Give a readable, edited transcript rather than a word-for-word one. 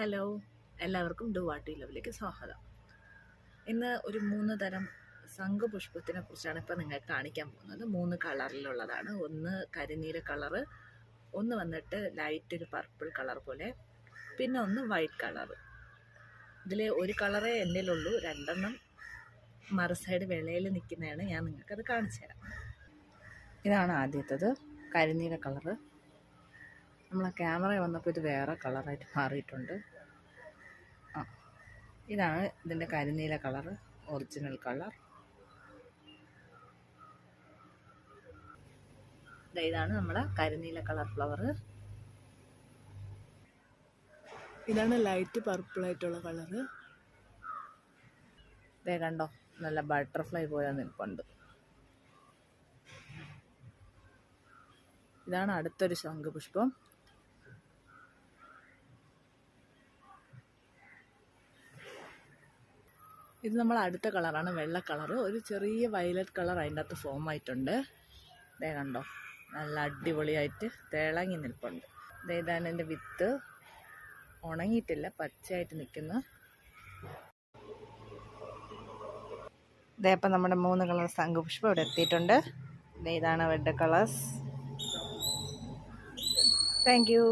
Hello, എല്ലാവർക്കും do വാട്ടി ലവിലേക്ക് സ്വാഗതം. ഇന്ന് ഒരു 3 തരം ശംഖുപുഷ്പത്തിനെ കുറിച്ചാണ് ഇപ്പോൾ നിങ്ങൾക്ക് കാണിക്കാൻ പോകുന്നത്. 3 കളറിലുള്ളതാണ്. ഒന്ന് കരിനീല കളറ്, ഒന്ന് വന്നിട്ട് ലൈറ്റ് ഒരു പർപ്പിൾ കളർ പോലെ, പിന്നെ ഒന്ന് വൈറ്റ് കളർ. ഇതിൽ ഒരു കളറേ എൻ്റെ ഉള്ളൂ, 2 മറു സൈഡ് വെളയിൽ നിൽക്കുന്നതാണ്. ഞാൻ നിങ്ങൾക്കത് കാണിച്ചു തരാം. ഇതാണ് ആദ്യത്തേത്, കരിനീല കളറ്. നമ്മളെ ക്യാമറ വന്നപ്പോൾ ഇത് വേറെ കളറായിട്ട് മാറിയിട്ടുണ്ട്. ഇതാണ് ഇതിൻ്റെ കരിനീല കളറ്, ഒറിജിനൽ കളർ. ഇതാണ് നമ്മുടെ കരിനീല കളർ ഫ്ലവർ. ഇതാണ് ലൈറ്റ് പർപ്പിളായിട്ടുള്ള കളറ്. ഇതേ കണ്ടോ, നല്ല ബട്ടർഫ്ലൈ പോലെ നിൽപ്പുണ്ട്. ഇതാണ് അടുത്തൊരു ശംഖുപുഷ്പം. ഇത് നമ്മൾ അടുത്ത കളറാണ്, വെള്ള കളറ്. ഒരു ചെറിയ വയലറ്റ് കളർ അതിൻ്റെ അകത്ത് ഫോം ആയിട്ടുണ്ട്. ഇതേ കണ്ടോ, നല്ല അടിപൊളിയായിട്ട് തിളങ്ങി നിൽപ്പുണ്ട്. ഇതാണ് എൻ്റെ വിത്ത്, ഉണങ്ങിയിട്ടില്ല, പച്ചയായിട്ട് നിൽക്കുന്നു. ഇതേപ്പം നമ്മുടെ 3 കളർ ശംഖുപുഷ്പം ഇവിടെ എത്തിയിട്ടുണ്ട്. ഇതാണ് അവരുടെ കളേഴ്സ്. Thank you.